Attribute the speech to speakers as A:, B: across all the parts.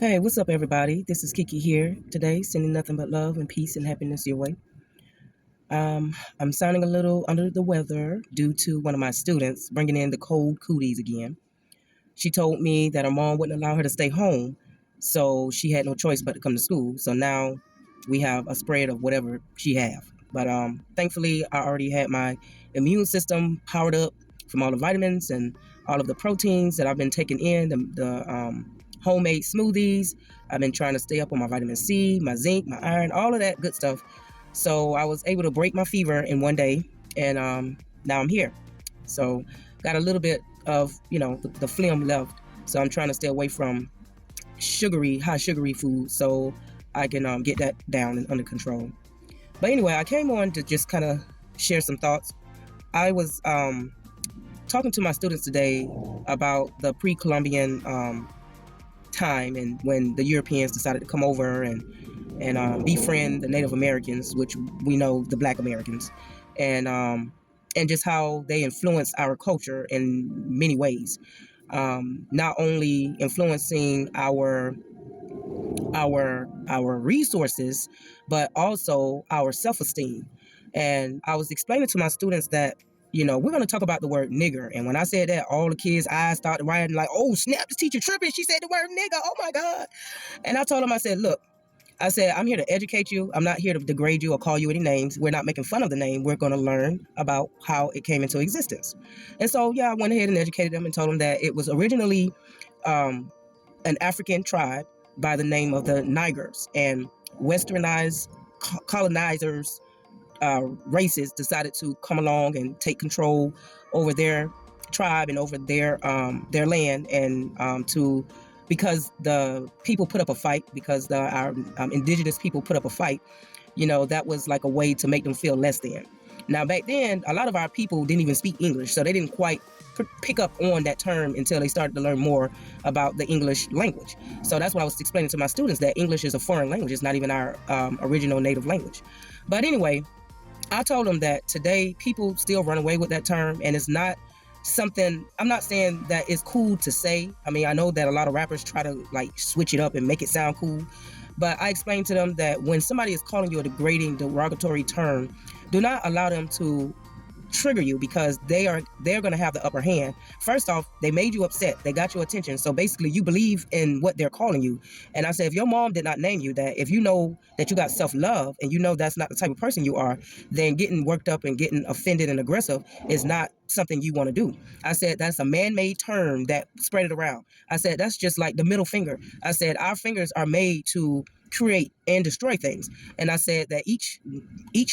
A: Hey, what's up, everybody? This is Kiki here today, sending nothing but love and peace and happiness your way. I'm sounding a little under the weather due to one of my students bringing in the cold cooties again. She told me that her mom wouldn't allow her to stay home, so she had no choice but to come to school. So now we have a spread of whatever she have. But thankfully, I already had my immune system powered up from all the vitamins and all of the proteins that I've been taking in, the homemade smoothies. I've been trying to stay up on my vitamin C, my zinc, my iron, all of that good stuff. So I was able to break my fever in one day, and now I'm here. So got a little bit of the phlegm left. So I'm trying to stay away from high sugary food, so I can get that down and under control. But anyway, I came on to just kind of share some thoughts. I was talking to my students today about the pre-Columbian time and when the Europeans decided to come over and befriend the Native Americans, which we know the Black Americans, and just how they influenced our culture in many ways. Not only influencing our resources, but also our self-esteem. And I was explaining to my students that we're going to talk about the word nigger. And when I said that, all the kids' eyes started widening like, oh, snap, this teacher tripping. She said the word nigger. Oh, my God. And I told them, I said, look, I said, I'm here to educate you. I'm not here to degrade you or call you any names. We're not making fun of the name. We're going to learn about how it came into existence. And so, I went ahead and educated them and told them that it was originally an African tribe by the name of the Nigers, and westernized colonizers races decided to come along and take control over their tribe and over their land, and because the people put up a fight, because our indigenous people put up a fight, that was like a way to make them feel less than. Now, back then, a lot of our people didn't even speak English, so they didn't quite pick up on that term until they started to learn more about the English language. So that's what I was explaining to my students, that English is a foreign language. It's not even our original native language. But anyway, I told them that today people still run away with that term, and it's not something, I'm not saying that it's cool to say. I mean, I know that a lot of rappers try to like switch it up and make it sound cool, but I explained to them that when somebody is calling you a degrading, derogatory term, do not allow them to trigger you, because they're going to have the upper hand. First off, they made you upset. They got your attention. So basically you believe in what they're calling you. And I said, if your mom did not name you that, if you know that you got self-love and you know that's not the type of person you are, then getting worked up and getting offended and aggressive is not something you want to do. I said, that's a man-made term that spread it around. I said, that's just like the middle finger. I said, our fingers are made to create and destroy things. And I said that each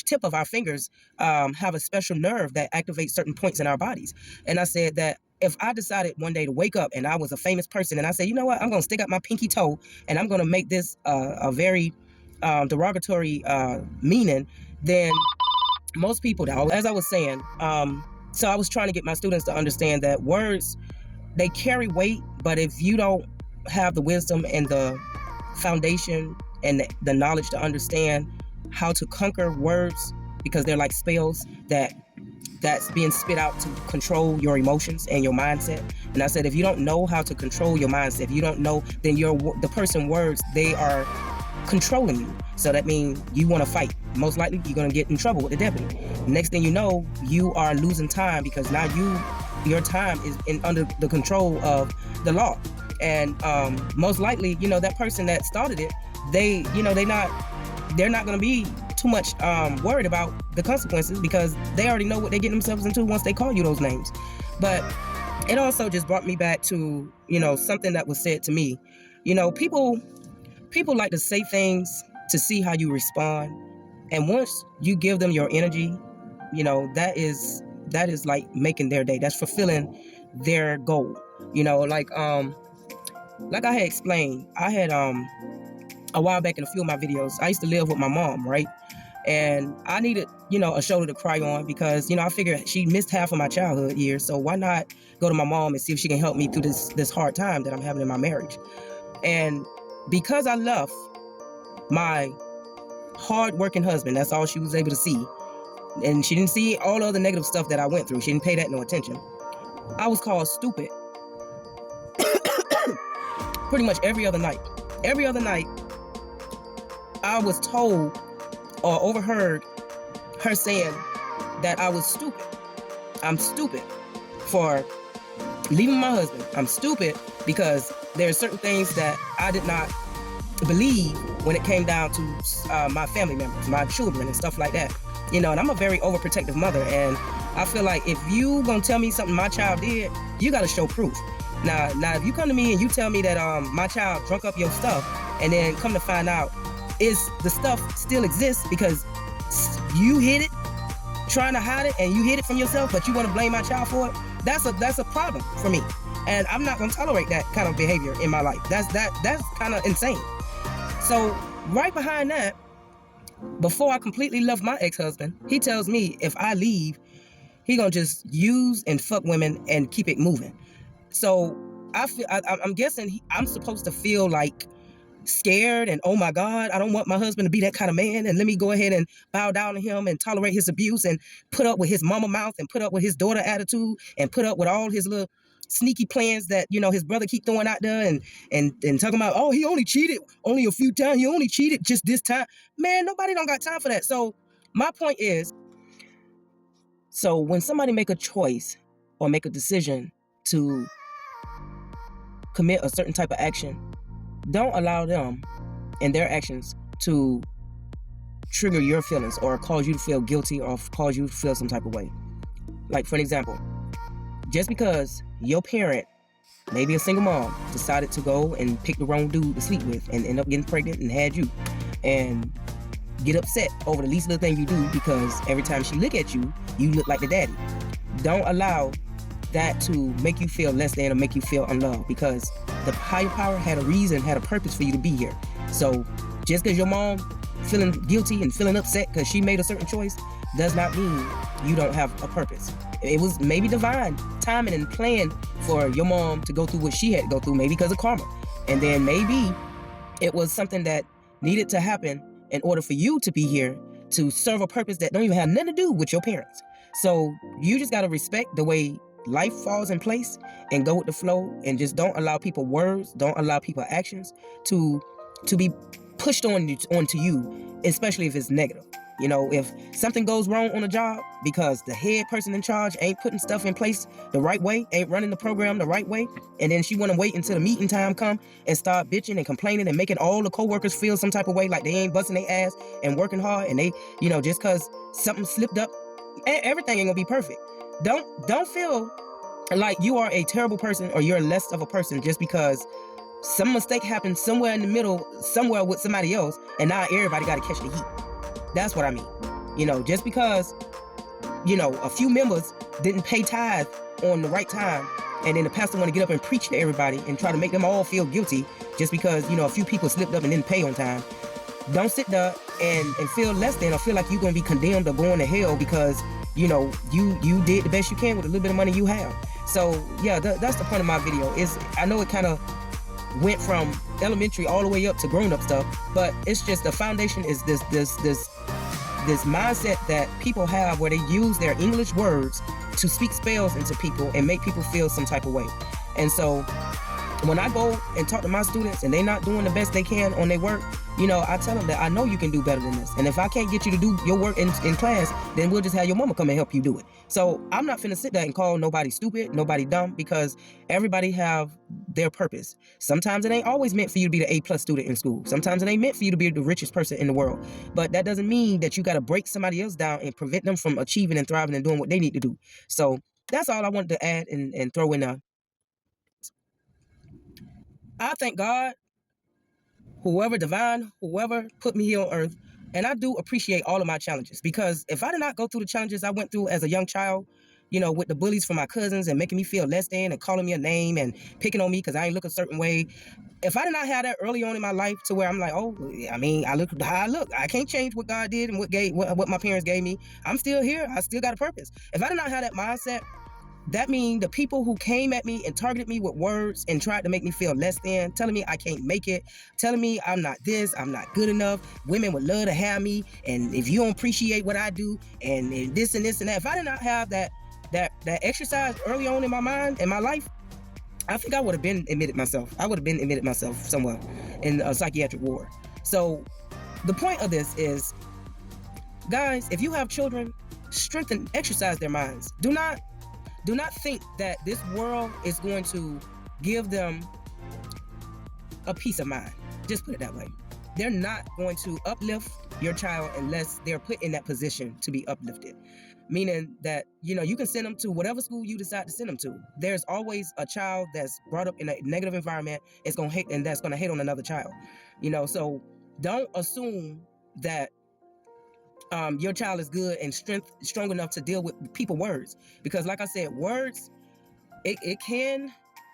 A: tip of our fingers have a special nerve that activates certain points in our bodies. And I said that if I decided one day to wake up and I was a famous person, and I said, you know what, I'm going to stick up my pinky toe and I'm going to make this a very derogatory meaning, then most people, as I was saying, so I was trying to get my students to understand that words, they carry weight, but if you don't have the wisdom and the foundation and the knowledge to understand how to conquer words, because they're like spells that's being spit out to control your emotions and your mindset. And I said, if you don't know how to control your mindset, if you don't know, then the person words, they are controlling you. So that means you want to fight. Most likely you're going to get in trouble with the deputy. Next thing you know, you are losing time, because now your time is under the control of the law. And most likely, that person that started it, they're not going to be too much worried about the consequences, because they already know what they're getting themselves into once they call you those names. But it also just brought me back to, something that was said to me. People like to say things to see how you respond. And once you give them your energy, that is like making their day. That's fulfilling their goal. Like I had explained, I had a while back in a few of my videos, I used to live with my mom, right? And I needed, a shoulder to cry on, because, I figured she missed half of my childhood years. So why not go to my mom and see if she can help me through this hard time that I'm having in my marriage? And because I left my hard-working husband, that's all she was able to see. And she didn't see all the other negative stuff that I went through. She didn't pay that no attention. I was called stupid pretty much every other night. every other night, I was told or overheard her saying that I was stupid. I'm stupid for leaving my husband. I'm stupid because there are certain things that I did not believe when it came down to my family members, my children and stuff like that. You know, and I'm a very overprotective mother, and I feel like if you gonna tell me something my child did, you gotta show proof. Now if you come to me and you tell me that my child drunk up your stuff, and then come to find out is the stuff still exists because you hid it, trying to hide it, and you hid it from yourself, but you want to blame my child for it, that's a problem for me. And I'm not gonna tolerate that kind of behavior in my life. That's kind of insane. So right behind that, before I completely left my ex-husband, he tells me if I leave, he gonna just use and fuck women and keep it moving. So I'm guessing I'm supposed to feel like scared and, oh my God, I don't want my husband to be that kind of man, and let me go ahead and bow down to him and tolerate his abuse and put up with his mama mouth and put up with his daughter attitude and put up with all his little sneaky plans that, you know, his brother keep throwing out there and talking about, oh, he only cheated only a few times, he only cheated just this time. Man, nobody don't got time for that. So my point is, so when somebody make a choice or make a decision to commit a certain type of action, don't allow them and their actions to trigger your feelings or cause you to feel guilty or cause you to feel some type of way. Like, for an example, just because your parent, maybe a single mom, decided to go and pick the wrong dude to sleep with and end up getting pregnant and had you, and get upset over the least little thing you do because every time she look at you, you look like the daddy. Don't allow that to make you feel less than or make you feel unloved, because the higher power had a reason, had a purpose for you to be here. So just because your mom feeling guilty and feeling upset because she made a certain choice does not mean you don't have a purpose. It was maybe divine timing and plan for your mom to go through what she had to go through, maybe because of karma. And then maybe it was something that needed to happen in order for you to be here to serve a purpose that don't even have nothing to do with your parents. So you just got to respect the way life falls in place and go with the flow, and just don't allow people words, don't allow people actions to be pushed onto you, especially if it's negative. You know, if something goes wrong on a job because the head person in charge ain't putting stuff in place the right way, ain't running the program the right way, and then she want to wait until the meeting time come and start bitching and complaining and making all the coworkers feel some type of way, like they ain't busting their ass and working hard, and they, you know, just because something slipped up, everything ain't gonna be perfect. Don't feel like you are a terrible person or you're less of a person just because some mistake happened somewhere in the middle, somewhere with somebody else, and now everybody got to catch the heat. That's what I mean. You know, just because, you know, a few members didn't pay tithe on the right time, and then the pastor want to get up and preach to everybody and try to make them all feel guilty just because, you know, a few people slipped up and didn't pay on time. Don't sit there and feel less than or feel like you're going to be condemned or going to hell because, you know, you did the best you can with a little bit of money you have. So, yeah, that's the point of my video. I know it kind of went from elementary all the way up to grown-up stuff, but it's just the foundation is this mindset that people have where they use their English words to speak spells into people and make people feel some type of way. And so when I go and talk to my students and they're not doing the best they can on their work, you know, I tell them that I know you can do better than this. And if I can't get you to do your work in class, then we'll just have your mama come and help you do it. So I'm not finna sit there and call nobody stupid, nobody dumb, because everybody have their purpose. Sometimes it ain't always meant for you to be the A+ student in school. Sometimes it ain't meant for you to be the richest person in the world. But that doesn't mean that you got to break somebody else down and prevent them from achieving and thriving and doing what they need to do. So that's all I wanted to add and throw in there. I thank God, whoever put me here on earth, and I do appreciate all of my challenges, because if I did not go through the challenges I went through as a young child, you know, with the bullies from my cousins and making me feel less than and calling me a name and picking on me because I ain't look a certain way, if I did not have that early on in my life to where I'm like, oh, I mean, I look how I look. I can't change what God did and what my parents gave me. I'm still here. I still got a purpose. If I did not have that mindset, that means the people who came at me and targeted me with words and tried to make me feel less than, telling me I can't make it, telling me I'm not this, I'm not good enough, women would love to have me, and if you don't appreciate what I do, and this and this and that. If I did not have that exercise early on in my mind and my life, I think I would have been admitted myself. I would have been admitted myself somewhere in a psychiatric ward. So the point of this is, guys, if you have children, strengthen, exercise their minds. Do not think that this world is going to give them a peace of mind. Just put it that way. They're not going to uplift your child unless they're put in that position to be uplifted. Meaning that, you can send them to whatever school you decide to send them to. There's always a child that's brought up in a negative environment, it's gonna hate, and that's gonna hate on another child. So don't assume that your child is good and strong enough to deal with people words. Because like I said, words, it can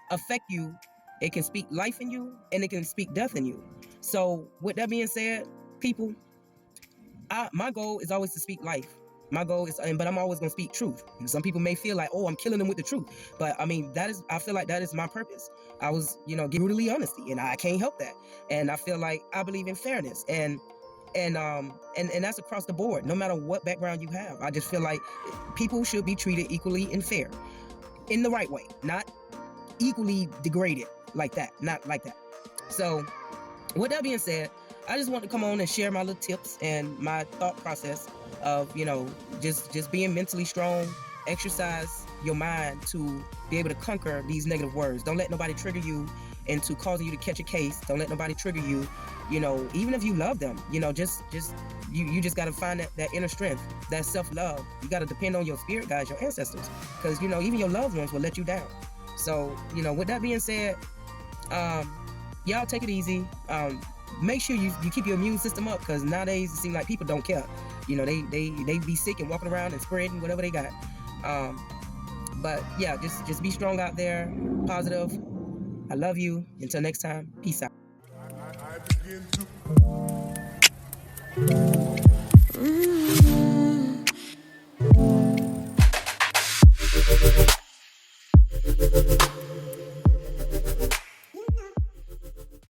A: affect you. It can speak life in you, and it can speak death in you. So with that being said, people, my goal is always to speak life. My goal is, but I'm always gonna speak truth. And some people may feel like, oh, I'm killing them with the truth. But I mean, I feel like that is my purpose. I was, give brutally honesty, and I can't help that. And I feel like I believe in fairness, and that's across the board, no matter what background you have. I just feel like people should be treated equally and fair, in the right way, not equally degraded like that, not like that. So with that being said, I just want to come on and share my little tips and my thought process of, just being mentally strong. Exercise your mind to be able to conquer these negative words. Don't let nobody trigger you into causing you to catch a case. Don't let nobody trigger you, even if you love them, you just got to find that inner strength, that self-love. You got to depend on your spirit guides, your ancestors, because, even your loved ones will let you down. So, with that being said, y'all take it easy. Make sure you keep your immune system up, because nowadays it seems like people don't care. They be sick and walking around and spreading whatever they got. But yeah, just be strong out there, positive. I love you. Until next time, peace out.